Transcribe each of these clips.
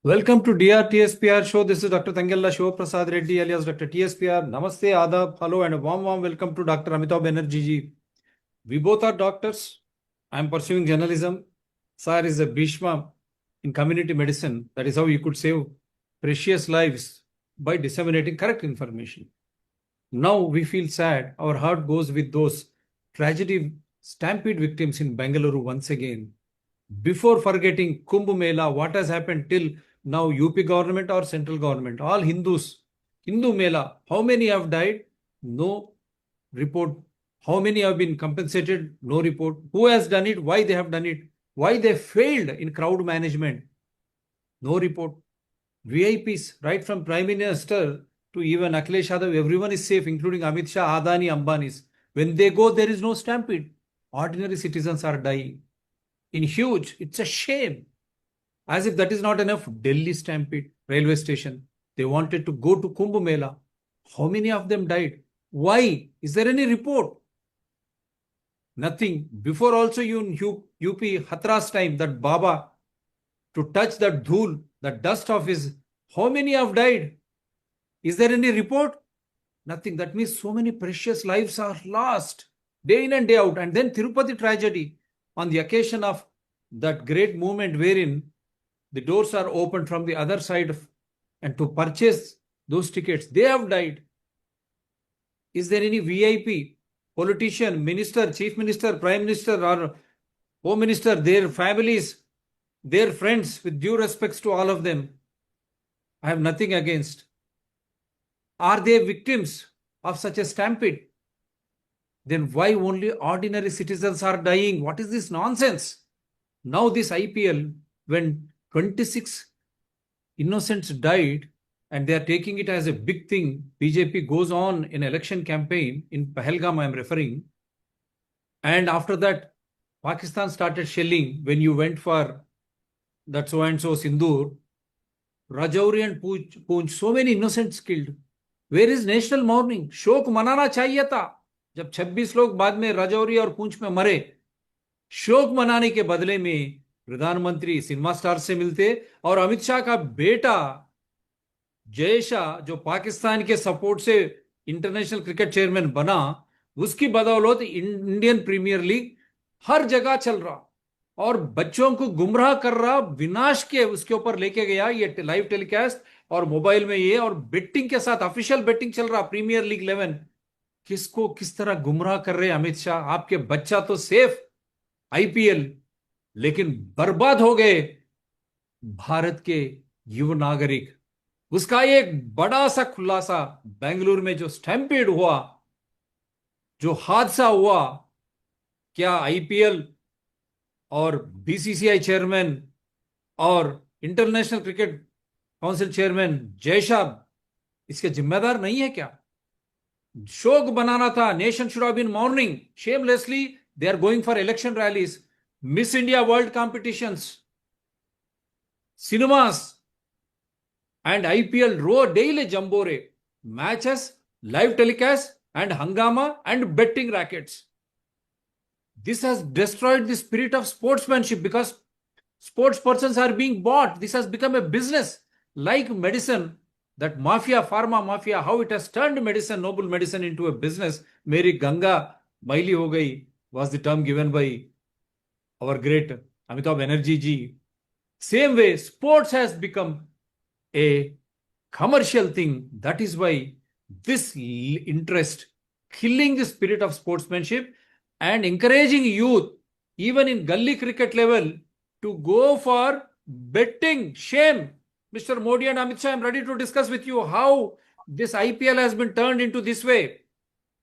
Welcome to DRTSPR show. This is Dr. Tangella Shiva Prasad Reddy alias Dr. TSPR. Namaste, Adab, hello, and a warm welcome to Dr. Amitabh Banerjee ji. We both are doctors. I am pursuing journalism. Sir is a Bhishma in community medicine. That is how you could save precious lives by disseminating correct information. Now we feel sad. Our heart goes with those tragedy stampede victims in Bengaluru once again. Before forgetting Kumbh Mela, what has happened till now, UP government or central government, all Hindus, Hindu Mela, how many have died? No report. How many have been compensated? No report. Who has done it? Why they have done it? Why they failed in crowd management? No report. VIPs, right from Prime Minister to even Akhilesh Yadav, everyone is safe, including Amit Shah, Adani, Ambanis. When they go, there is no stampede. Ordinary citizens are dying. In huge, it's a shame. As if that is not enough, Delhi stampede, railway station. They wanted to go to Kumbh Mela. How many of them died? Why? Is there any report? Nothing. Before also in UP, Hathras time, that Baba, to touch that dhul, that dust of his, how many have died? Is there any report? Nothing. That means so many precious lives are lost day in and day out. And then Tirupati tragedy on the occasion of that great movement wherein the doors are opened from the other side and to purchase those tickets, they have died. Is there any VIP, politician, minister, chief minister, prime minister or home minister, their families, their friends, with due respects to all of them? I have nothing against. Are they victims of such a stampede? Then why only ordinary citizens are dying? What is this nonsense? Now this IPL, when 26 innocents died and they are taking it as a big thing, BJP goes on in election campaign in Pahalgam, I am referring. And after that, Pakistan started shelling when you went for that so-and-so Sindoor, Rajouri and Poonch, so many innocents killed. Where is national mourning? शोक मनाना चाहिए था. जब 26 लोग बाद में राजौरी और पूंछ में मरे, शोक मनाने के बदले में प्रधानमंत्री सिनेमा स्टार से मिलते और अमित शाह का बेटा जय शाह, जो पाकिस्तान के सपोर्ट से इंटरनेशनल क्रिकेट चेयरमैन बना, उसकी बदौलत इंडियन प्रीमियर लीग हर जगह चल रहा और बच्चों को गुमराह कर रहा, विनाश के उसके ऊपर लेके गया ये लाइव टेलीकास्ट और मोबाइल में ये, और बेटिंग के साथ ऑफिशियल बेटिंग चल रहा प्रीमियर लीग 11. किसको किस तरह गुमराह कर रहे अमित शाह? आपके बच्चा तो सेफ आईपीएल, लेकिन बर्बाद हो गए भारत के युवा नागरिक. उसका एक बड़ा सा खुलासा, बेंगलुरु में जो स्टैम्पेड हुआ, जो हादसा हुआ, क्या आईपीएल और बीसीसीआई चेयरमैन और international cricket council chairman Jay Shah इसके जिम्मेदार नहीं है क्या? शोक बनाना था. Nation should have been mourning. Shamelessly they are going for election rallies, Miss India world competitions, cinemas, and IPL row daily jambore matches, live telecast, and hangama and betting rackets. This has destroyed the spirit of sportsmanship because sports persons are being bought. This has become a business like medicine. That mafia, pharma mafia, how it has turned medicine, noble medicine, into a business. Meri Ganga maili ho gayi was the term given by our great Amitabh Banerjee ji. Same way, sports has become a commercial thing. That is why this interest, killing the spirit of sportsmanship and encouraging youth, even in gully cricket level, to go for betting. Shame. Mr. Modi and Amit Shah, I am ready to discuss with you how this IPL has been turned into this way.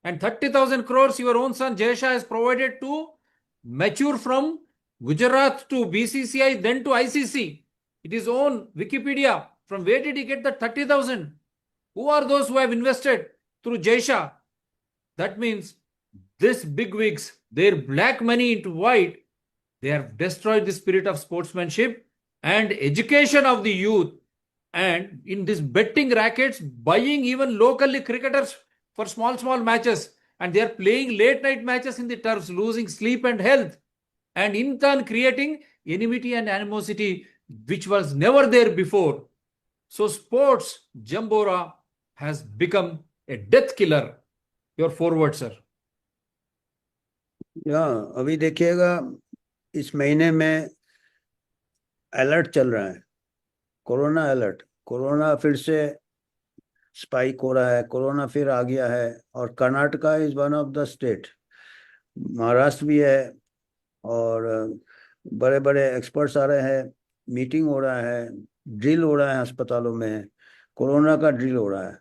And 30,000 crores your own son Jay Shah has provided to mature from Gujarat to BCCI, then to ICC. It is own Wikipedia. From where did he get that 30,000? Who are those who have invested through Jay Shah? That means this big wigs, their black money into white, they have destroyed the spirit of sportsmanship and education of the youth. And in this betting rackets, buying even locally cricketers for small matches, and they are playing late night matches in the turfs, losing sleep and health, and in turn creating enmity and animosity which was never there before. So sports Jambora has become a death killer. Your forward, sir. या अभी देखिएगा, इस महीने में alert चल रहा है, corona alert. Corona फिर से स्पाइक हो रहा है, कोरोना फिर आ गया है। और Karnataka is one of the state, Maharashtra भी है, और बड़े बड़े एक्सपर्ट्स आ रहे हैं, मीटिंग हो रहा है, ड्रिल हो रहा है अस्पतालों में, कोरोना का ड्रिल हो रहा है।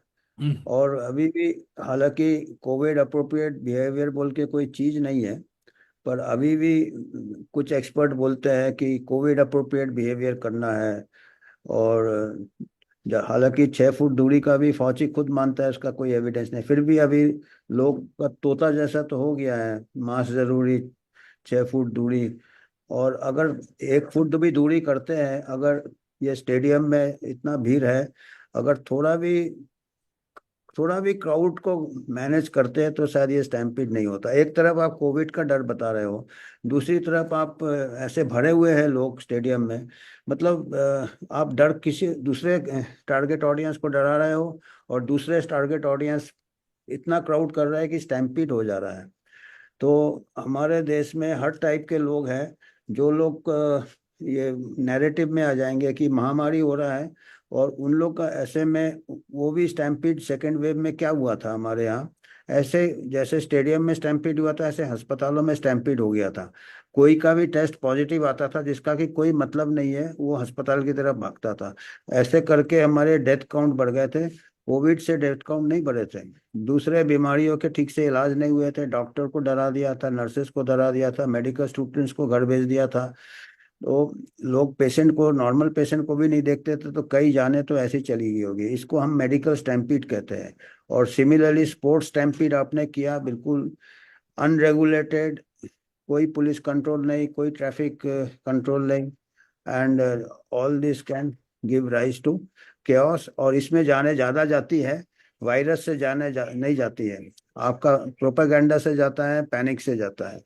और अभी भी, हालांकि कोविड अप्रोप्रिएट बिहेवियर बोल के कोई चीज़ नहीं है, पर अभी भी कुछ एक्सपर्ट बोलते हैं कि कोविड अप्रोप्रिएट बिहेवियर करना है। और हालांकि 6 फुट दूरी का भी फौजी खुद मानता है, उसका कोई एविडेंस नहीं, फिर भी अभी लोग का तोता जैसा तो हो गया है, मास्क जरूरी, 6 फुट दूरी। और अगर 1 फुट भी दूरी करते हैं, अगर ये स्टेडियम में इतना भीड़ है, अगर थोड़ा भी क्राउड को मैनेज करते हैं तो शायद ये स्टैम्पीड नहीं होता। एक तरफ आप कोविड का डर बता रहे हो, दूसरी तरफ आप ऐसे भरे हुए हैं लोग स्टेडियम में, मतलब आप डर किसी दूसरे टारगेट ऑडियंस को डरा रहे हो, और दूसरे टारगेट ऑडियंस इतना क्राउड कर रहा है कि स्टैम्पीड हो जा रहा है। तो हमारे देश में हर टाइप के लोग हैं। जो लोग ये नैरेटिव में आ जाएंगे कि महामारी हो रहा है, और उन लोग का ऐसे में, वो भी स्टैम्पीड सेकेंड वेव में क्या हुआ था हमारे यहाँ, ऐसे जैसे स्टेडियम में स्टैम्पीड हुआ था, ऐसे अस्पतालों में स्टैम्पीड हो गया था। कोई का भी टेस्ट पॉजिटिव आता था जिसका कि कोई मतलब नहीं है, वो अस्पताल की तरफ भागता था। ऐसे करके हमारे डेथ काउंट बढ़ गए थे। कोविड से डेथ काउंट नहीं बढ़े थे, दूसरे बीमारियों के ठीक से इलाज नहीं हुए थे, डॉक्टर को डरा दिया था, नर्सेस को डरा दिया था, मेडिकल स्टूडेंट्स को घर भेज दिया था। तो लोग पेशेंट को, नॉर्मल पेशेंट को भी नहीं देखते थे, तो कई जाने तो ऐसी चली गई होगी। इसको हम मेडिकल स्टैम्पीड कहते हैं। और सिमिलरली स्पोर्ट्स स्टैम्पीड आपने किया, बिल्कुल अनरेगुलेटेड, कोई पुलिस कंट्रोल नहीं, कोई ट्रैफिक कंट्रोल नहीं, and all this can give rise to chaos। और इसमें जाने ज़्यादा जाती है, वायरस से नहीं जाती है, आपका प्रोपेगेंडा से जाता है, पैनिक से जाता है।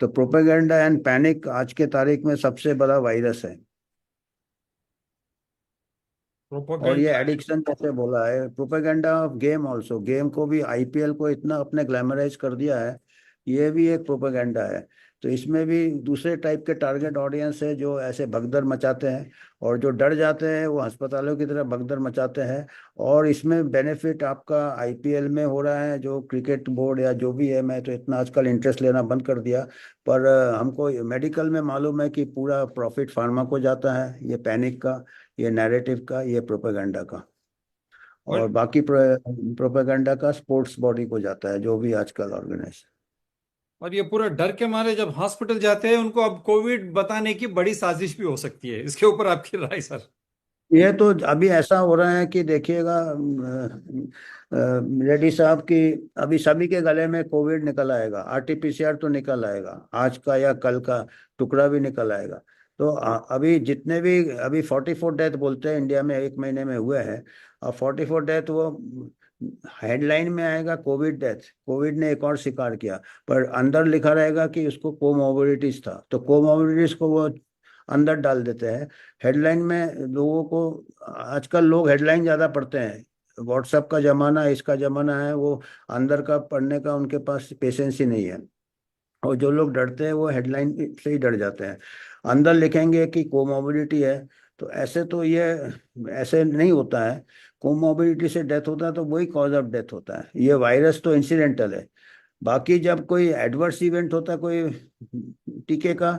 तो प्रोपेगेंडा एंड पैनिक आज के तारीख में सबसे बड़ा वायरस है। और ये Propaganda. एडिक्शन जैसे बोला है, propaganda of game also, game को भी, आईपीएल को इतना अपने ग्लैमराइज कर दिया है, ये भी एक प्रोपेगेंडा है। तो इसमें भी दूसरे टाइप के टारगेट ऑडियंस है जो ऐसे भगदड़ मचाते हैं, और जो डर जाते हैं वो अस्पतालों की तरफ भगदड़ मचाते हैं। और इसमें बेनिफिट आपका आईपीएल में हो रहा है, जो क्रिकेट बोर्ड या जो भी है, मैं तो इतना आजकल इंटरेस्ट लेना बंद कर दिया। पर हमको मेडिकल में मालूम है कि पूरा प्रॉफिट फार्मा को जाता है, ये पैनिक का, ये नैरेटिव का, ये प्रोपेगेंडा का। और और बाकी प्रोपेगेंडा का स्पोर्ट्स बॉडी को जाता है, जो भी आजकल ऑर्गेनाइज। और ये पूरा डर के मारे जब हॉस्पिटल जाते हैं उनको अब कोविड बताने की बड़ी साजिश भी हो सकती है। इसके ऊपर आपकी राय, सर? ये तो अभी ऐसा हो रहा है कि देखिएगा, रेड्डी साहब की, अभी सभी के गले में कोविड निकल आएगा, आरटीपीसीआर तो निकल आएगा, आज का या कल का टुकड़ा भी निकल आएगा। तो अभी जितने भी, अभी 44 डेथ बोलते हैं इंडिया में एक महीने में हुए हैं, और 44 डेथ वो हेडलाइन में आएगा कोविड डेथ, कोविड ने एक और शिकार किया, पर अंदर लिखा रहेगा कि उसको कोमोबिडिटीज था, तो कोमोबिडिटीज को वो अंदर डाल देते हैं हेडलाइन में। लोगों को, आजकल लोग हेडलाइन ज्यादा पढ़ते हैं, व्हाट्सएप का जमाना, इसका जमाना है, वो अंदर का पढ़ने का उनके पास पेशेंस ही नहीं है। और जो लोग डरते हैं वो हेडलाइन से ही डर जाते हैं। अंदर लिखेंगे कि कोमोबिडिटी है, तो ऐसे तो ये ऐसे नहीं होता है। कोमोबिडिटी से डेथ होता है तो वही कॉज ऑफ डेथ होता है, ये वायरस तो इंसिडेंटल है। बाकी जब कोई एडवर्स इवेंट होता है कोई टीके का,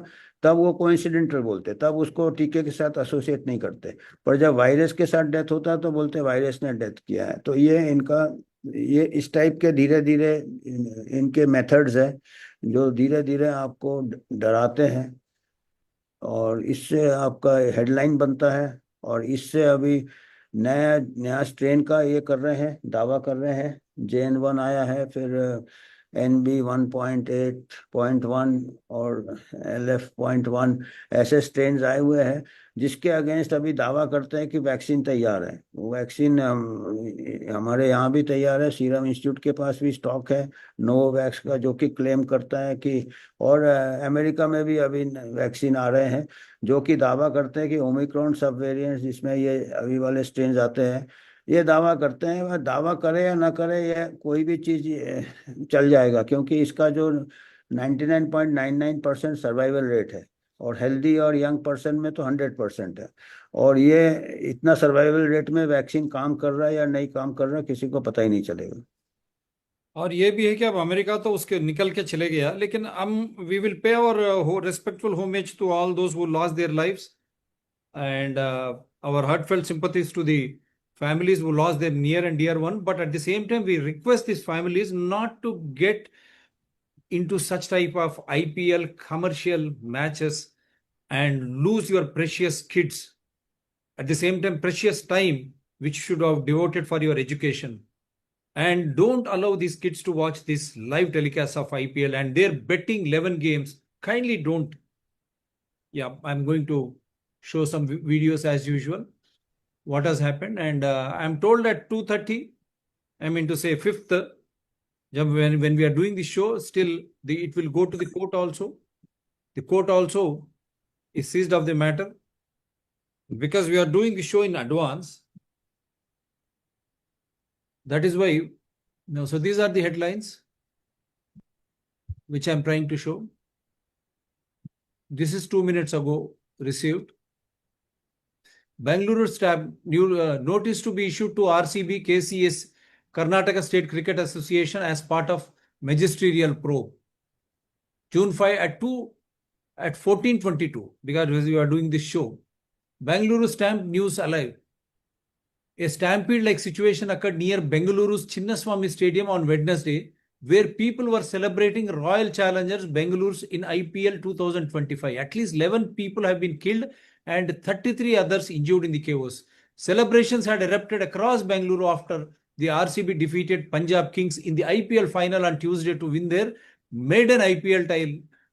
तब वो कोइंसिडेंटल बोलते हैं, तब उसको टीके के साथ एसोसिएट नहीं करते। पर जब वायरस के साथ डेथ होता है तो बोलते हैं वायरस ने डेथ किया है। तो ये इनका, ये इस टाइप के धीरे धीरे इनके मेथड्स है, जो धीरे धीरे आपको डराते हैं, और इससे आपका हेडलाइन बनता है। और इससे अभी नया नया स्ट्रेन का ये कर रहे हैं, दावा कर रहे हैं, JN1 आया है, फिर NB 1.8.1 और LF.1 ऐसे स्ट्रेन आए हुए हैं जिसके अगेंस्ट अभी दावा करते हैं कि वैक्सीन तैयार है। वो वैक्सीन हमारे यहाँ भी तैयार है, सीरम इंस्टीट्यूट के पास भी स्टॉक है नोवैक्स का, जो कि क्लेम करता है कि, और अमेरिका में भी अभी वैक्सीन आ रहे हैं जो कि दावा करते हैं कि ओमिक्रॉन सब वेरिएंट जिसमें ये अभी वाले स्ट्रेन आते हैं, ये दावा करते हैं। वह दावा करे या ना करे, ये कोई भी चीज चल जाएगा, क्योंकि इसका जो 99.99% सर्वाइवल रेट है, और हेल्दी और यंग पर्सन में तो 100% है। और ये इतना सर्वाइवल रेट में वैक्सीन काम कर रहा है या नहीं काम कर रहा है, किसी को पता ही नहीं चलेगा। और ये भी है कि अब अमेरिका तो उसके निकल के चले गया, लेकिन हम we will pay our respectful homage to all those who lost their lives and our heartfelt sympathies to the families who lost their near and dear one. But at the same time, we request these families not to get into such type of IPL commercial matches and lose your precious kids. At the same time, precious time which should have devoted for your education. And don't allow these kids to watch this live telecast of IPL and their betting 11 games. Kindly don't. Yeah, I'm going to show some videos as usual what has happened, and I'm told at 2:30, I mean to say 5th, when we are doing the show, still it will go to the court also. The court also is seized of the matter because we are doing the show in advance. That is why, no. So these are the headlines which I'm trying to show. This is 2 minutes ago received. Bangalore stab new notice to be issued to RCB, KCS, Karnataka State Cricket Association as part of magisterial probe. June 5 at 14:22, because we are doing this show. Bangalore stamp news alive. A stampede-like situation occurred near Bengaluru's Chinnaswamy Stadium on Wednesday, where people were celebrating Royal Challengers Bengaluru's in IPL 2025. At least 11 people have been killed and 33 others injured in the chaos. Celebrations had erupted across Bengaluru after the RCB defeated Punjab Kings in the IPL final on Tuesday to win their maiden IPL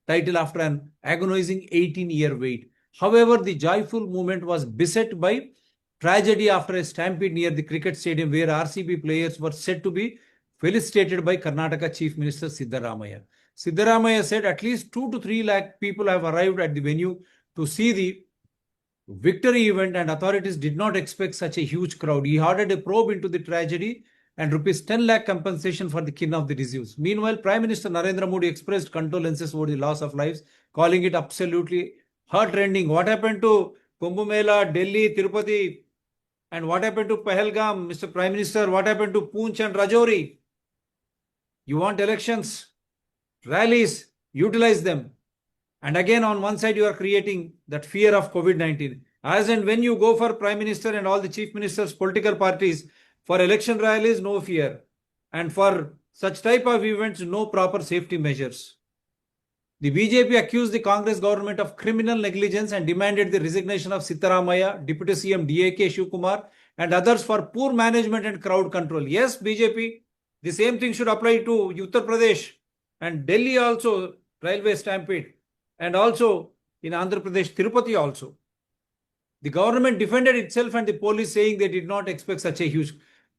title after an agonizing 18-year wait. However, the joyful moment was beset by tragedy after a stampede near the cricket stadium where RCB players were said to be felicitated by Karnataka Chief Minister Siddaramaiah. Siddaramaiah said at least 2 to 3 lakh people have arrived at the venue to see the victory event, and authorities did not expect such a huge crowd. He ordered a probe into the tragedy and rupees 10 lakh compensation for the kin of the deceased. Meanwhile, Prime Minister Narendra Modi expressed condolences over the loss of lives, calling it absolutely heartrending. What happened to Kumbh Mela, Delhi, Tirupati, and what happened to Pahalgam, Mr. Prime Minister? What happened to Poonch and Rajouri? You want elections, rallies, utilize them. And again, on one side, you are creating that fear of COVID-19. As and when you go for Prime Minister and all the Chief Ministers, political parties, for election rallies, no fear. And for such type of events, no proper safety measures. The BJP accused the Congress government of criminal negligence and demanded the resignation of Sitaramayya, Deputy CM DAK Shivkumar, and others for poor management and crowd control. Yes, BJP, the same thing should apply to Uttar Pradesh and Delhi also, railway stampede, and also in Andhra Pradesh, Tirupati also. The government defended itself and the police saying they did not expect such a huge.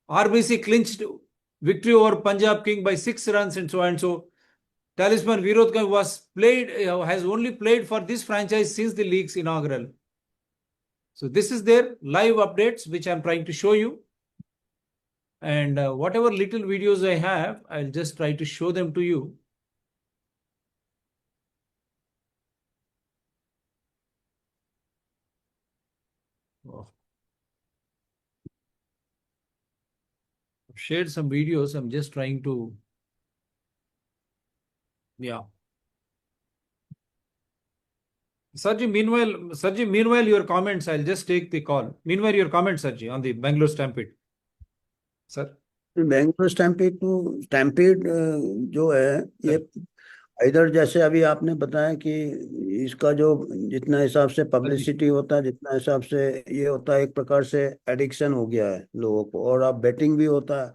RBC clinched victory over Punjab King by 6 runs and so and so. Talisman Virod has only played for this franchise since the league's inaugural. So this is their live updates, which I'm trying to show you. And whatever little videos I have, I'll just try to show them to you. Oh. I've shared some videos. I'm just trying to, yeah. Sarji, meanwhile, your comments, I'll just take the call. Meanwhile, your comments, Sarji, on the Bangalore Stampede. Sir. Bangalore stampede जो है, ये इधर जैसे अभी आपने बताया कि इसका जो जितना हिसाब से पब्लिसिटी होता है, जितना हिसाब से ये होता है, एक प्रकार से एडिक्शन हो गया है लोगों को, और अब बेटिंग भी होता है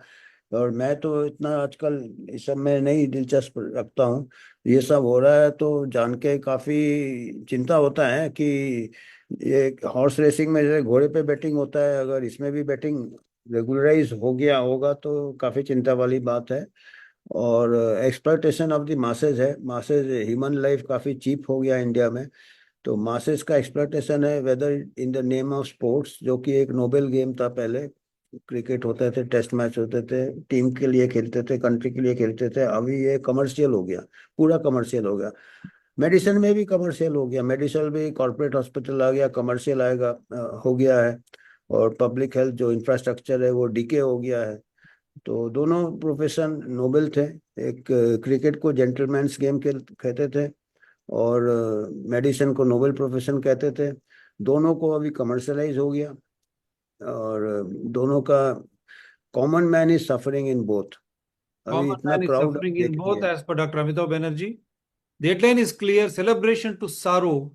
और मैं तो इतना आजकल इस सब में नहीं दिलचस्प रखता हूँ। ये सब हो रहा है तो जान के काफी चिंता होता है कि ये हॉर्स रेसिंग में जैसे घोड़े पे बैटिंग होता है, अगर इसमें भी बैटिंग रेगुलराइज हो गया होगा तो काफी चिंता वाली बात है। और एक्सप्लॉयटेशन ऑफ द मासेज है, मासेज, ह्यूमन लाइफ काफी चीप हो गया इंडिया में। तो मासेस का एक्सप्लॉयटेशन है, whether in the name of sports, जो कि एक नोबेल गेम था पहले। क्रिकेट होते थे, टेस्ट मैच होते थे, टीम के लिए खेलते थे, कंट्री के लिए खेलते थे। अभी ये कमर्शियल हो गया, पूरा कमर्शियल हो गया। मेडिसिन में भी कमर्शियल हो गया, मेडिसिन भी कॉर्पोरेट हॉस्पिटल आ गया, कमर्शियल आएगा, हो गया है। और पब्लिक हेल्थ जो इंफ्रास्ट्रक्चर है वो डीके हो गया है। तो दोनों प्रोफेशन नोबेल थे। एक क्रिकेट को जेंटलमैन्स गेम के कहते थे, और मेडिसिन को नोबेल प्रोफेशन कहते थे। दोनों को अभी कमर्शलाइज हो गया, और दोनों का common man is suffering in both. अभी Common इतना man is crowd suffering in both, देखिए। as per Dr. Amitabh Banerjee. The headline is clear: celebration to sorrow.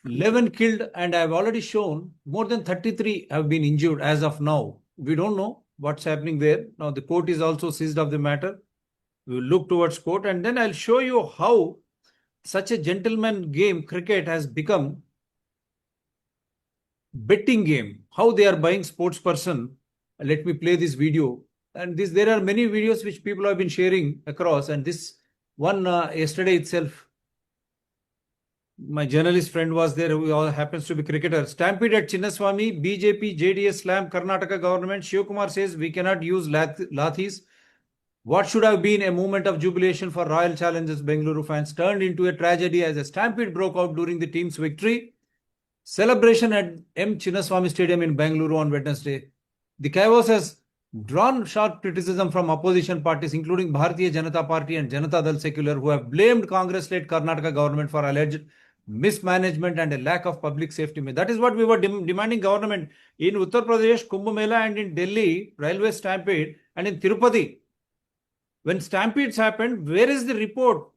11 killed, and I've already shown more than 33 have been injured as of now. We don't know what's happening there. Now, the court is also seized of the matter. We will look towards court, and then I'll show you how such a gentleman game, cricket, has become betting game. How they are buying sports person. Let me play this video. And this, there are many videos which people have been sharing across, and this one yesterday itself, my journalist friend was there who happens to be cricketer. Stampede at Chinnaswamy, BJP, JDS slam Karnataka government. Shiv Kumar says we cannot use lathis. What should have been a moment of jubilation for Royal Challengers Bengaluru fans turned into a tragedy as a stampede broke out during the team's victory. Celebration at M. Chinnaswamy Stadium in Bengaluru on Wednesday. The chaos has drawn sharp criticism from opposition parties, including Bharatiya Janata Party and Janata Dal Secular, who have blamed Congress-led Karnataka government for alleged mismanagement and a lack of public safety. That is what we were demanding government in Uttar Pradesh, Kumbh Mela, and in Delhi, railway stampede, and in Tirupati. When stampedes happened, where is the report?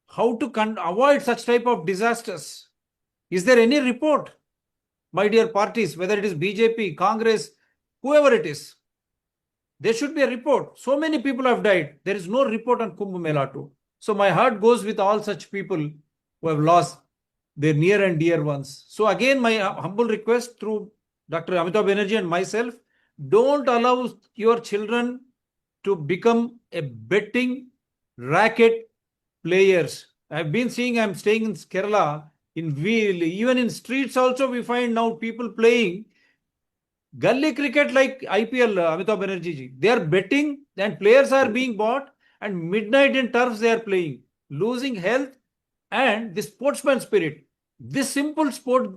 How to avoid such type of disasters? Is there any report? My dear parties, whether it is BJP, Congress, whoever it is, there should be a report. So many people have died. There is no report on Kumbh Mela too. So my heart goes with all such people who have lost their near and dear ones. So again, my humble request through Dr. Amitabh Banerjee and myself, don't allow your children to become a betting racket players. I've been seeing, I'm staying in Kerala, in wheel, even in streets also we find now people playing gully cricket like IPL, Amitabh Banerjee ji. They are betting and players are being bought, and midnight in turfs they are playing, losing health and the sportsman spirit. This simple sport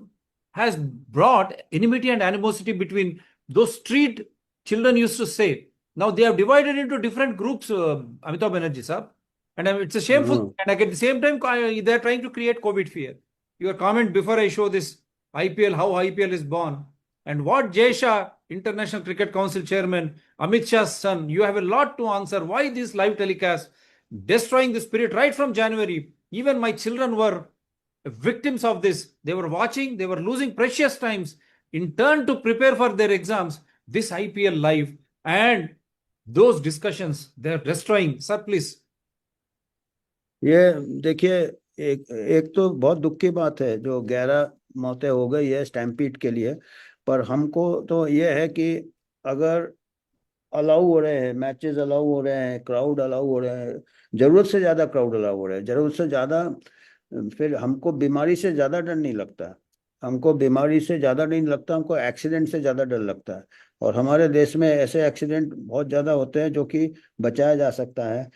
has brought enmity and animosity between those street children used to say. Now they have divided into different groups, Amitabh Banerjee sir. And it's a shameful thing. हाँ, And at the same time, they are trying to create COVID fear. Your comment before I show this IPL, how IPL is born, and what Jay Shah, International Cricket Council Chairman, Amit Shah's son, you have a lot to answer. Why this live telecast destroying the spirit right from January? Even my children were victims of this. They were watching, they were losing precious times in turn to prepare for their exams. This IPL live and those discussions, they're destroying. Sir, please. ये देखिए, एक एक तो बहुत दुख की बात है जो 11 मौतें हो गई है स्टैम्पीड के लिए। पर हमको तो ये है कि अगर अलाउ हो रहे हैं, मैचेस अलाउ हो रहे हैं, क्राउड अलाउ हो रहे हैं, जरूरत से ज्यादा क्राउड अलाउ हो रहे हैं, जरूरत से ज्यादा, फिर हमको बीमारी से ज्यादा डर नहीं लगता। हमको बीमारी से ज्यादा नहीं लगता, हमको एक्सीडेंट से ज्यादा डर लगता है। और हमारे देश में ऐसे एक्सीडेंट बहुत ज्यादा होते हैं जो कि बचाया जा सकता है।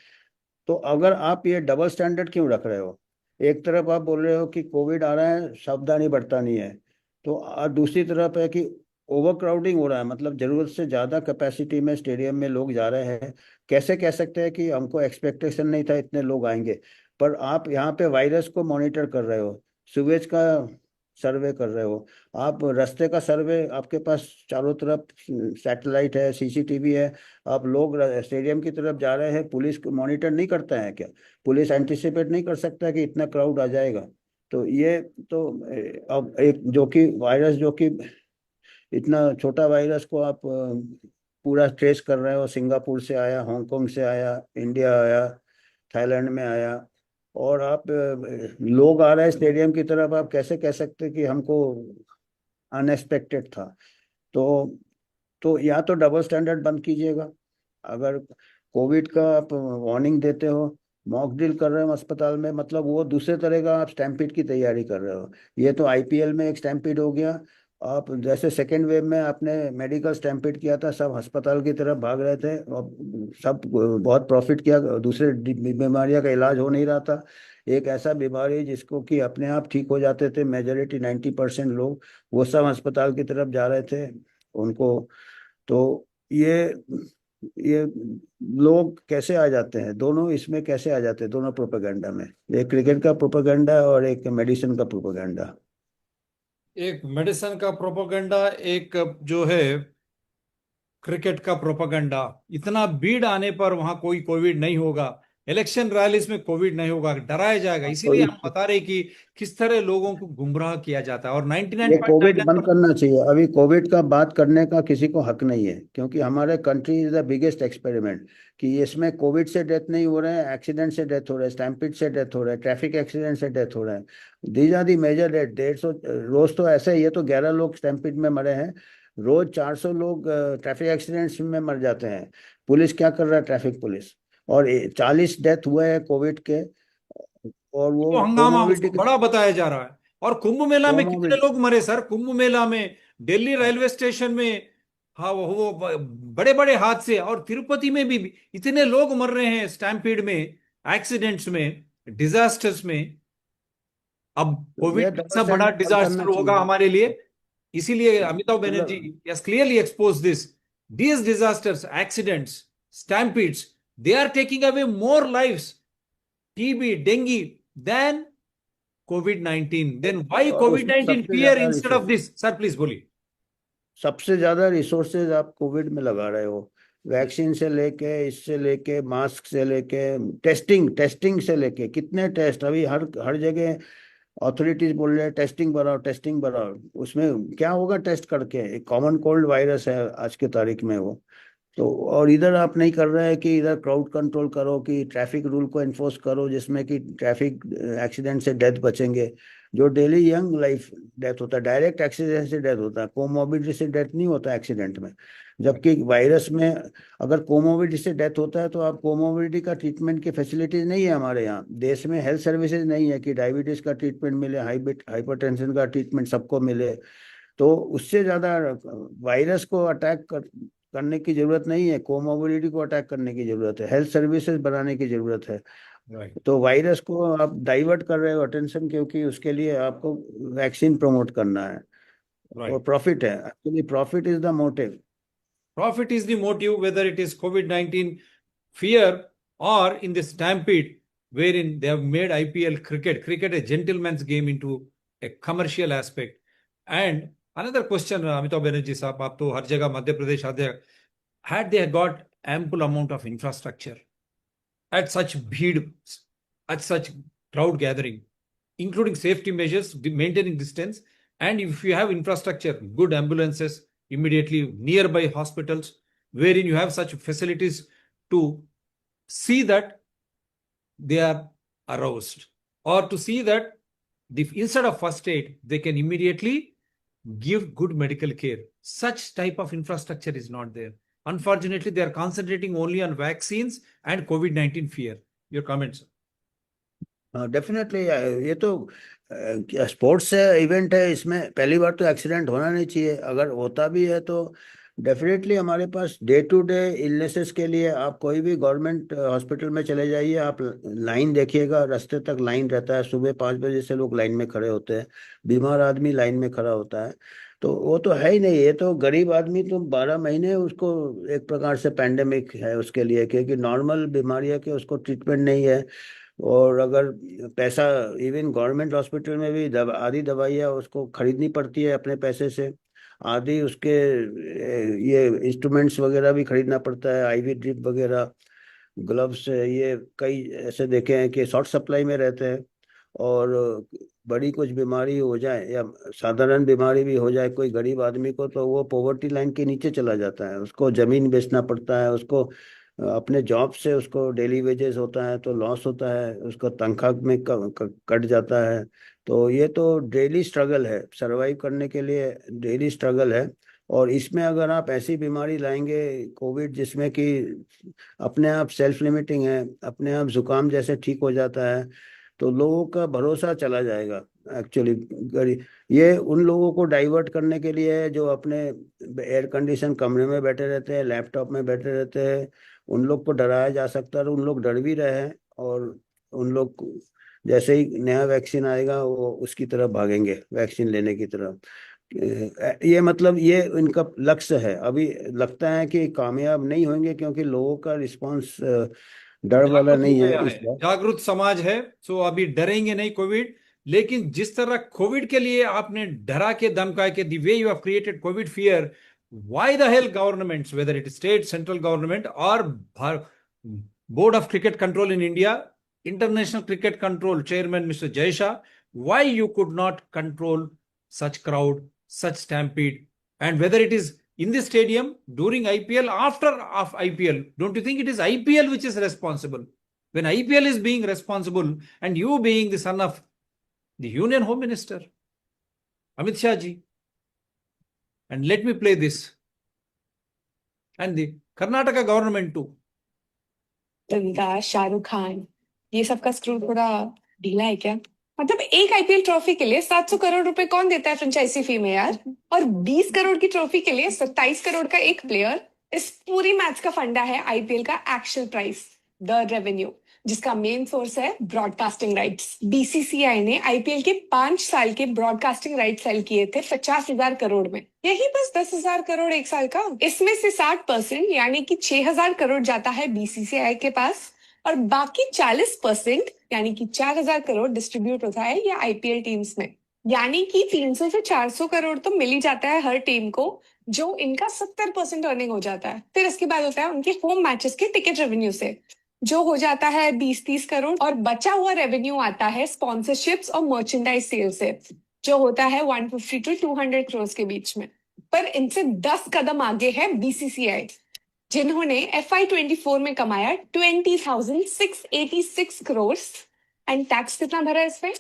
तो अगर आप ये डबल स्टैंडर्ड क्यों रख रहे हो? एक तरफ आप बोल रहे हो कि कोविड आ रहा है, सावधानी बरता नहीं है, तो दूसरी तरफ है कि ओवर क्राउडिंग हो रहा है, मतलब जरूरत से ज्यादा कैपेसिटी में स्टेडियम में लोग जा रहे हैं। कैसे कह सकते हैं कि हमको एक्सपेक्टेशन नहीं था इतने लोग आएंगे? पर आप यहाँ पे वायरस को मॉनिटर कर रहे हो, सुवेज का सर्वे कर रहे हो, आप रास्ते का सर्वे, आपके पास चारों तरफ सैटेलाइट है, सीसीटीवी है। आप लोग स्टेडियम की तरफ जा रहे हैं, पुलिस को मॉनिटर नहीं करता है क्या? पुलिस एंटिसिपेट नहीं कर सकता कि इतना क्राउड आ जाएगा? तो ये तो अब एक जो कि वायरस, जो कि इतना छोटा वायरस को आप पूरा ट्रेस कर रहे हो, सिंगापुर से आया, हांगकांग से आया, इंडिया आया, थाईलैंड में आया, और आप लोग आ रहे हैं स्टेडियम की तरफ, आप कैसे कह सकते कि हमको अनएक्सपेक्टेड था? तो या तो डबल स्टैंडर्ड बंद कीजिएगा। अगर कोविड का आप वार्निंग देते हो, मॉक ड्रिल कर रहे हो अस्पताल में, मतलब वो दूसरे तरह का आप स्टैम्पीड की तैयारी कर रहे हो। ये तो आईपीएल में एक स्टैम्पीड हो गया। आप जैसे सेकेंड वेव में आपने मेडिकल स्टैम्पीड किया था, सब अस्पताल की तरफ भाग रहे थे और सब बहुत प्रॉफिट किया, दूसरे बीमारियों का इलाज हो नहीं रहा था। एक ऐसा बीमारी जिसको कि अपने आप ठीक हो जाते थे मेजोरिटी 90% लोग, वो सब अस्पताल की तरफ जा रहे थे उनको। तो ये लोग कैसे आ जाते हैं, दोनों इसमें कैसे आ जाते हैं, दोनों प्रोपेगेंडा में, एक क्रिकेट का प्रोपेगेंडा और एक मेडिसिन का प्रोपेगेंडा। एक मेडिसिन का प्रोपोगंडा, एक जो है क्रिकेट का प्रोपागेंडा। इतना भीड़ आने पर वहां कोई कोविड नहीं होगा, इलेक्शन रैलीज में कोविड नहीं होगा, डराया जाएगा। तो इसीलिए हम बता रहे कि किस तरह लोगों को गुमराह किया जाता है। और ये कोविड 99.99 बंद करना चाहिए, अभी कोविड का बात करने का किसी को हक नहीं है, क्योंकि हमारे country is the biggest experiment. कि इसमें कोविड से डेथ नहीं हो रहे हैं, एक्सीडेंट से डेथ हो रहे हैं, स्टैम्पिड से डेथ हो रहे हैं, ट्रैफिक एक्सीडेंट से डेथ हो रहे हैं। These are the major death. 150 रोज तो ऐसे, ये तो 11 लोग स्टैम्पिड में मरे हैं, रोज 400 लोग ट्रैफिक एक्सीडेंट्स में मर जाते हैं। पुलिस क्या कर रहा है, ट्रैफिक पुलिस? और 40 डेथ हुए हैं कोविड के, और वो तो हंगामा कोमोबिलिटी उसको बड़ा बताया जा रहा है। और कुंभ मेला में कितने कोमोबिलिटी लोग मरे सर? कुंभ मेला में, दिल्ली रेलवे स्टेशन में, हाँ वो बड़े बड़े हादसे, और तिरुपति में भी इतने लोग मर रहे हैं स्टैम्पीड में, एक्सीडेंट्स में, डिजास्टर्स में। अब कोविड ये डबल कैसा बड़ा स्टैंडर्ड बंद करना डिजास्टर होगा चाहिए। हमारे लिए। इसीलिए अमिताभ बनर्जी मतलब has clearly exposed this. These disasters, accidents, stampedes, they are taking away more lives, TB, dengue, than COVID-19. Then why और उसमें COVID-19 सबसे fear ज्यादा instead of this? Sir, please बोलिए। सबसे ज्यादा रिसोर्सेज आप कोविड में लगा रहे हो। वैक्सीन से लेके, इससे लेके, मास्क से लेके, टेस्टिंग टेस्टिंग से लेके, कितने टेस्ट अभी हर हर जगह अथॉरिटीज बोल रहे हैं टेस्टिंग बढ़ाओ, टेस्टिंग बढ़ाओ। उसमें क्या होगा टेस्ट करके? एक कॉमन कोल्ड वायरस है आज के तारीख में वो। तो और इधर आप नहीं कर रहे हैं कि इधर क्राउड कंट्रोल करो, कि ट्रैफिक रूल को एनफोर्स करो जिसमें कि ट्रैफिक एक्सीडेंट से डेथ बचेंगे। जो डेली यंग लाइफ डेथ होता है, डायरेक्ट एक्सीडेंट से डेथ होता है, कोमोबिडिटी से डेथ नहीं होता एक्सीडेंट में। जबकि वायरस में अगर कोमोबिडिटी से डेथ होता है तो आप कोमोबिडिटी का ट्रीटमेंट की फैसिलिटीज नहीं है हमारे यहाँ देश में, हेल्थ सर्विसेज नहीं है कि डायबिटीज का ट्रीटमेंट मिले, हाइपरटेंशन का ट्रीटमेंट सबको मिले। तो उससे ज्यादा वायरस को अटैक करने की जरूरत नहीं है, कोमोबिलिटी को अटैक करने की जरूरत है, हेल्थ सर्विसेज बनाने की जरूरत है। Right, तो वायरस को आप डाइवर्ट कर रहे हो अटेंशन, क्योंकि उसके लिए आपको वैक्सीन प्रमोट करना है right. और प्रॉफिट है, actually profit is the motive. Profit is the motive, whether it is COVID-19 fear or in the stampede, wherein they have made IPL cricket a gentleman's game into a commercial aspect. And another question, Amitabh Banerjee साहब, आप तो हर जगह मध्य प्रदेश आते हैं, had they got ample amount of infrastructure at such bheed, at such crowd gathering, including safety measures, maintaining distance, and if you have infrastructure, good ambulances immediately nearby hospitals, wherein you have such facilities to see that they are aroused, or to see that instead of first aid, they can immediately give good medical care. Such type of infrastructure is not there. Unfortunately, they are concentrating only on vaccines and COVID-19 fear. Your comments? हाँ definitely, ये तो sports event है, इसमें पहली बार तो accident होना नहीं चाहिए, अगर होता भी है तो डेफिनेटली हमारे पास डे टू डे इलनेसेस के लिए आप कोई भी गवर्नमेंट हॉस्पिटल में चले जाइए, आप लाइन देखिएगा, रास्ते तक लाइन रहता है, सुबह 5 बजे से लोग लाइन में खड़े होते हैं, बीमार आदमी लाइन में खड़ा होता है। तो वो तो है ही नहीं, ये तो गरीब आदमी तो 12 महीने उसको एक प्रकार से पैंडेमिक है उसके लिए, क्योंकि नॉर्मल बीमारियां के उसको ट्रीटमेंट नहीं है। और अगर पैसा, इवन गवर्नमेंट हॉस्पिटल में भी आधी दवाइयाँ उसको खरीदनी पड़ती है अपने पैसे से, आधी उसके ये इंस्ट्रूमेंट्स वगैरह भी खरीदना पड़ता है, आईवी ड्रिप वगैरह, ग्लव्स, ये कई ऐसे देखे हैं कि शॉर्ट सप्लाई में रहते हैं। और बड़ी कुछ बीमारी हो जाए या साधारण बीमारी भी हो जाए कोई गरीब आदमी को, तो वो पॉवर्टी लाइन के नीचे चला जाता है, उसको जमीन बेचना पड़ता है, उसको अपने जॉब से उसको डेली वेजेस होता है तो लॉस होता है, उसको तनख्वाह में कट जाता है। तो ये तो डेली स्ट्रगल है, सरवाइव करने के लिए डेली स्ट्रगल है। और इसमें अगर आप ऐसी बीमारी लाएंगे कोविड, जिसमें कि अपने आप सेल्फ लिमिटिंग है, अपने आप जुकाम जैसे ठीक हो जाता है, तो लोगों का भरोसा चला जाएगा एक्चुअली। ये उन लोगों को डाइवर्ट करने के लिए है जो अपने एयर कंडीशन कमरे में बैठे रहते हैं, लैपटॉप में बैठे रहते हैं। उन लोग को डराया जा सकता है, और उन लोग डर भी रहे हैं, और उन लोग जैसे ही नया वैक्सीन आएगा वो उसकी तरफ भागेंगे, वैक्सीन लेने की तरफ। ये मतलब ये इनका लक्ष्य है। अभी लगता है कि कामयाब नहीं होंगे, क्योंकि लोगों का रिस्पांस डर वाला जागरूक हो नहीं है गया इस है, बार। जागरूक समाज है। सो अभी डरेंगे नहीं कोविड। लेकिन जिस तरह कोविड के लिए आपने डरा के धमका के, the way you have created covid fear, why the hell governments, whether it state, central government और board of cricket control in India, international cricket control chairman mister Jay Shah, why you could not control such crowd, such stampede, and whether it is in the stadium during IPL, after of IPL, don't you think it is IPL which is responsible? When IPL is being responsible, and you being the son of the Union Home Minister Amit Shah ji, and let me play this, and the Karnataka government too. दंगा, शाहरुख खान, ये सब का screw थोड़ा ढीला है क्या? मतलब एक आईपीएल ट्रॉफी के लिए 700 करोड़ रुपए कौन देता है फ्रेंचाइजी फी में यार? और 20 करोड़ की ट्रॉफी के लिए 27 करोड़ का एक प्लेयर। इस पूरी मैच का फंडा है आईपीएल का एक्चुअल प्राइस, द रेवेन्यू, जिसका मेन सोर्स है ब्रॉडकास्टिंग राइट्स। बीसीसीआई ने आईपीएल के 5 साल के ब्रॉडकास्टिंग राइट्स सेल किए थे 50,000 करोड़ में। यही बस 10,000 करोड़ एक साल का। इसमें से 60% यानी कि 6,000 करोड़ जाता है बीसीसीआई के पास, और बाकी 40% यानी कि 4,000 करोड़ डिस्ट्रीब्यूट होता है या आईपीएल टीम्स में। यानी कि 300 से 400 करोड़ तो मिल ही जाता है हर टीम को, जो इनका 70% अर्निंग हो जाता है। फिर इसके बाद होता है उनके होम मैचेस के टिकट रेवेन्यू से, जो हो जाता है 20-30 करोड़, और बचा हुआ रेवेन्यू आता है स्पॉन्सरशिप्स और मर्चेंडाइज सेल से, जो होता है 150 to 200 करोड़ के बीच में। पर इनसे 10 कदम आगे है बीसीसीआई, जिन्होंने FY24 में कमाया 20,686 करोड़, एंड टैक्स कितना भरा इसमें?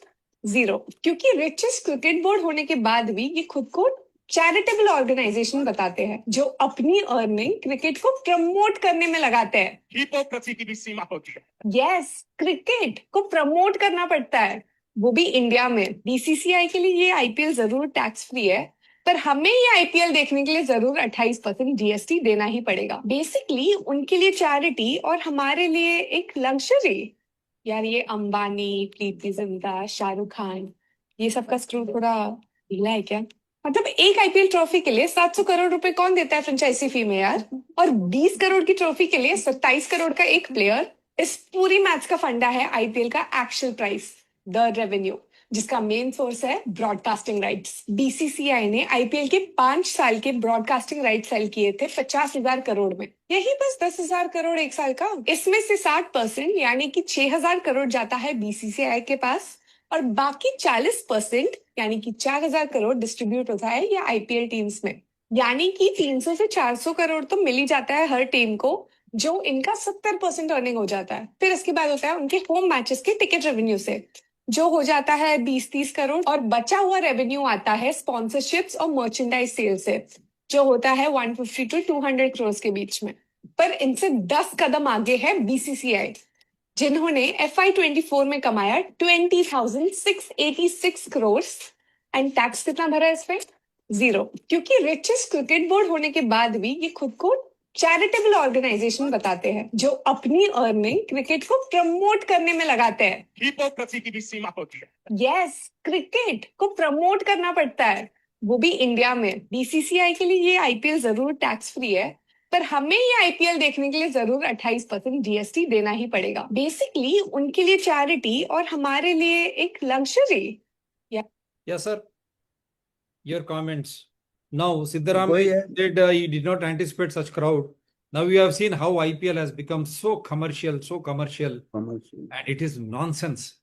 0। क्योंकि रिचेस्ट क्रिकेट बोर्ड होने के बाद भी ये खुद को चैरिटेबल ऑर्गेनाइजेशन बताते हैं, जो अपनी अर्निंग क्रिकेट को प्रमोट करने में लगाते हैं। हिपोक्रेसी की भी सीमा होती है। यस, क्रिकेट को प्रमोट करना पड़ता है, वो भी इंडिया में। बीसीसीआई के लिए ये आईपीएल जरूर टैक्स फ्री है, पर हमें ये आईपीएल देखने के लिए जरूर 28% जीएसटी देना ही पड़ेगा। बेसिकली उनके लिए चैरिटी और हमारे लिए एक लग्जरी। यार ये अंबानी, प्रीति जिंटा, शाहरुख खान, ये सब का स्क्रू थोड़ा ढीला है क्या? मतलब एक आईपीएल ट्रॉफी के लिए 700 करोड़ रुपए कौन देता है फ्रेंचाइजी फी में यार? और 20 करोड़ की ट्रॉफी के लिए 27 करोड़ का एक प्लेयर। इस पूरी मैच का फंडा है आईपीएल का एक्चुअल प्राइस, द रेवेन्यू, जिसका मेन सोर्स है ब्रॉडकास्टिंग राइट्स। बीसीसीआई ने आईपीएल के 5 साल के ब्रॉडकास्टिंग राइट्स सेल किए थे 50,000 करोड़ में। यही बस 10,000 करोड़ एक साल का। इसमें से 60% यानी कि 6,000 करोड़ जाता है बीसीसीआई के पास, और बाकी 40% यानी कि 4,000 करोड़ डिस्ट्रीब्यूट होता है या आईपीएल टीम्स में। यानी कि 300 से 400 करोड़ तो मिल ही जाता है हर टीम को, जो इनका 70% अर्निंग हो जाता है। फिर इसके बाद होता है उनके होम मैचेस के टिकट रेवेन्यू से, जो हो जाता है 20-30 करोड़, और बचा हुआ रेवेन्यू आता है स्पॉन्सरशिप्स और मर्चेंडाइज सेल से, जो होता है 150 to 200 करोड़ के बीच में। पर इनसे 10 कदम आगे है बीसीसीआई, जिन्होंने FY24 में कमाया 20,686 करोड़, एंड टैक्स कितना भरा इसमें? 0। क्योंकि रिचेस्ट क्रिकेट बोर्ड होने के बाद भी ये खुद को चैरिटेबल ऑर्गेनाइजेशन बताते हैं, जो अपनी अर्निंग क्रिकेट को प्रमोट करने में लगाते हैं। हिपोक्रेसी की भी सीमा होती है। यस, क्रिकेट को प्रमोट करना पड़ता है, वो भी इंडिया में। बीसीसीआई के लिए ये आईपीएल जरूर टैक्स फ्री है, पर हमें ये आईपीएल देखने के लिए जरूर 28% जीएसटी देना ही पड़ेगा। बेसिकली उनके लिए चैरिटी और हमारे लिए एक luxury. Yes, sir. Your comments. Now, Siddaramaiah कोई है said he did not anticipate such crowd. Now you have seen how IPL has become so commercial, and it is nonsense.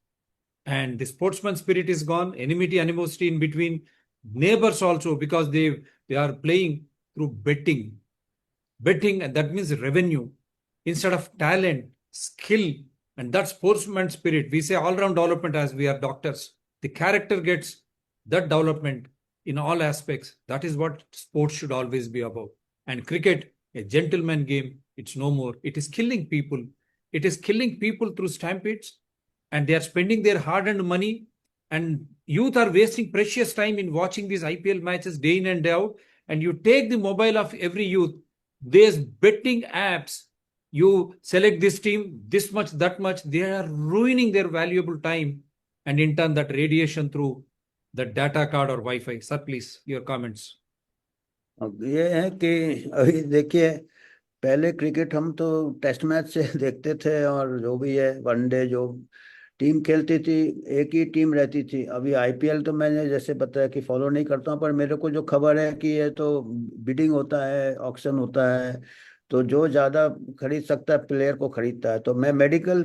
And the sportsman spirit is gone, enmity, animosity in between neighbors also, because they are playing through betting, and that means revenue instead of talent, skill, and that sportsman spirit. We say all-round development as we are doctors. The character gets that development in all aspects. That is what sports should always be about. And cricket, a gentleman game, it's no more. It is killing people. It is killing people through stampedes, and they are spending their hard-earned money. And youth are wasting precious time in watching these IPL matches day in and day out. And you take the mobile of every youth, there's betting apps. You select this team, this much, that much. They are ruining their valuable time, and in turn, that radiation through the data card or Wi-Fi. Sir, please, your comments. अब ये है कि अभी देखिए, पहले cricket हम तो test match से देखते थे, और जो भी है वनडे जो टीम खेलती थी, एक ही टीम रहती थी। अभी आईपीएल तो मैंने जैसे बताया कि फॉलो नहीं करता हूँ, पर मेरे को जो खबर है कि ये तो बिडिंग होता है, ऑक्शन होता है, तो जो ज़्यादा खरीद सकता है प्लेयर को खरीदता है। तो मैं मेडिकल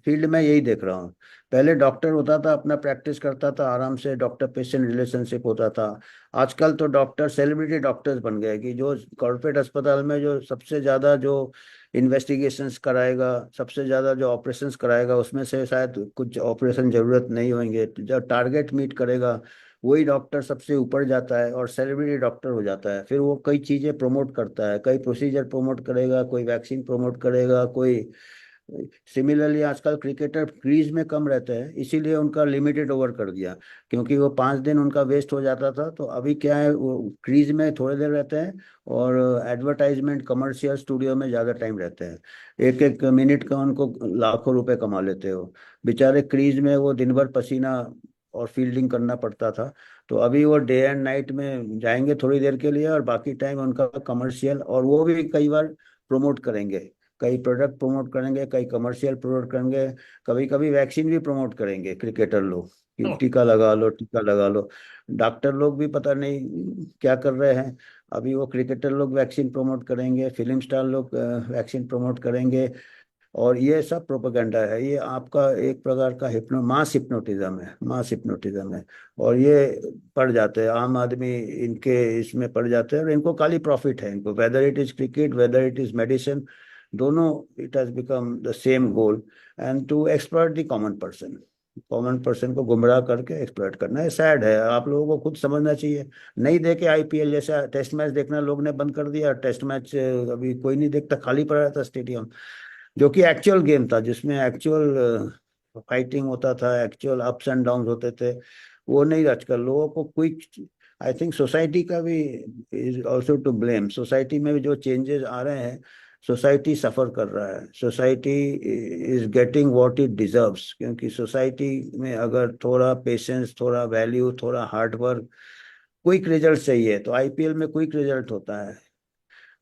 फील्ड में यही देख रहा हूँ। पहले डॉक्टर होता था, अपना प्रैक्टिस करता था आराम से, डॉक्टर पेशेंट रिलेशनशिप होता था। आजकल तो डॉक्टर सेलिब्रिटी डॉक्टर्स बन गए कि जो कॉर्पोरेट अस्पताल में जो सबसे ज़्यादा जो इन्वेस्टिगेशंस कराएगा, सबसे ज़्यादा जो ऑपरेशंस कराएगा, उसमें से शायद कुछ ऑपरेशन ज़रूरत नहीं होंगे। जब टारगेट मीट करेगा वही डॉक्टर सबसे ऊपर जाता है और सेलिब्रिटी डॉक्टर हो जाता है। फिर वो कई चीज़ें प्रमोट करता है, कई प्रोसीजर प्रमोट करेगा, कोई वैक्सीन प्रमोट करेगा, कोई। सिमिलरली आजकल क्रिकेटर क्रीज में कम रहते हैं, इसीलिए उनका लिमिटेड ओवर कर दिया, क्योंकि वो 5 दिन उनका वेस्ट हो जाता था। तो अभी क्या है, वो क्रीज में थोड़ी देर रहते हैं और एडवर्टाइजमेंट कमर्शियल स्टूडियो में ज़्यादा टाइम रहते हैं। एक एक मिनट का उनको लाखों रुपए कमा लेते हो। बेचारे क्रीज में वो दिन भर पसीना और फील्डिंग करना पड़ता था। तो अभी वो डे एंड नाइट में जाएंगे थोड़ी देर के लिए, और बाकी टाइम उनका कमर्शियल, और वो भी कई बार प्रमोट करेंगे, कई प्रोडक्ट प्रमोट करेंगे, कई कमर्शियल प्रमोट करेंगे, कभी कभी वैक्सीन भी प्रमोट करेंगे क्रिकेटर लोग कि टीका लगा लो, टीका लगा लो। डॉक्टर लोग भी पता नहीं क्या कर रहे हैं। अभी वो क्रिकेटर लोग वैक्सीन प्रमोट करेंगे, फिल्म स्टार लोग वैक्सीन प्रमोट करेंगे, और ये सब प्रोपेगेंडा है। ये आपका एक प्रकार का मास हिप्नोटिज्म है, मास हिप्नोटिज्म है। और ये पड़ जाते हैं, आम आदमी इनके इसमें पड़ जाते हैं, और इनको खाली प्रॉफिट है इनको, whether it is cricket, whether it is medicine, दोनों it has become the same goal, and to exploit the common person को गुमराह करके एक्सप्लॉइट करना है। सैड है, आप लोगों को खुद समझना चाहिए। नहीं देखे आईपीएल, जैसा टेस्ट मैच देखना लोग ने बंद कर दिया, टेस्ट मैच अभी कोई नहीं देखता, खाली पड़ा रहता स्टेडियम, जो कि एक्चुअल गेम था, जिसमें एक्चुअल फाइटिंग होता था, एक्चुअल अप्स एंड डाउन होते थे। वो नहीं, आजकल लोगों को क्विक, आई थिंक सोसाइटी का भी is also to blame. Society में भी जो चेंजेस आ रहे हैं, सोसाइटी सफ़र कर रहा है, society is getting what it deserves. क्योंकि सोसाइटी में अगर थोड़ा पेशेंस, थोड़ा वैल्यू, थोड़ा हार्ड वर्क, क्विक रिजल्ट चाहिए, तो आईपीएल में क्विक रिजल्ट होता है।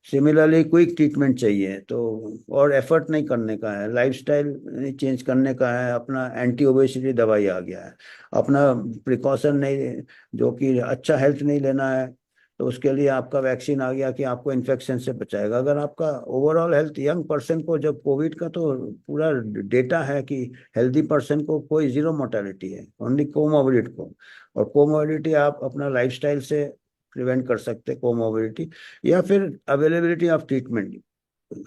सिमिलरली क्विक ट्रीटमेंट चाहिए, तो और एफर्ट नहीं करने का है, लाइफस्टाइल नहीं चेंज करने का है, अपना एंटी ओबेसिटी दवाई आ गया है, अपना प्रिकॉशन नहीं, जो कि अच्छा हेल्थ नहीं लेना है, तो उसके लिए आपका वैक्सीन आ गया कि आपको इन्फेक्शन से बचाएगा। अगर आपका ओवरऑल हेल्थ, यंग पर्सन को, जब कोविड का तो पूरा डेटा है कि हेल्दी पर्सन को कोई जीरो मोर्टेलिटी है, ओनली कोमोर्बिडिटी को, और कोमोर्बिडिटी आप अपना लाइफस्टाइल से प्रिवेंट कर सकते, कोमोर्बिडिटी, या फिर अवेलेबिलिटी ऑफ ट्रीटमेंट।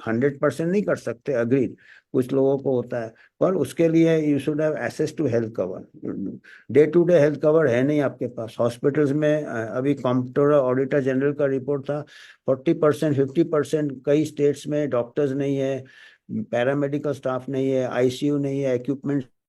100% नहीं कर सकते, अग्रीड, कुछ लोगों को होता है, पर उसके लिए you should have access to health cover. Day to day health cover है नहीं आपके पास। हॉस्पिटल्स में अभी कॉम्प्ट्रोलर ऑडिटर जनरल का रिपोर्ट था, 40% 50% कई स्टेट्स में डॉक्टर्स नहीं है, पैरामेडिकल स्टाफ नहीं है, आईसीयू नहीं है, इक्विपमेंट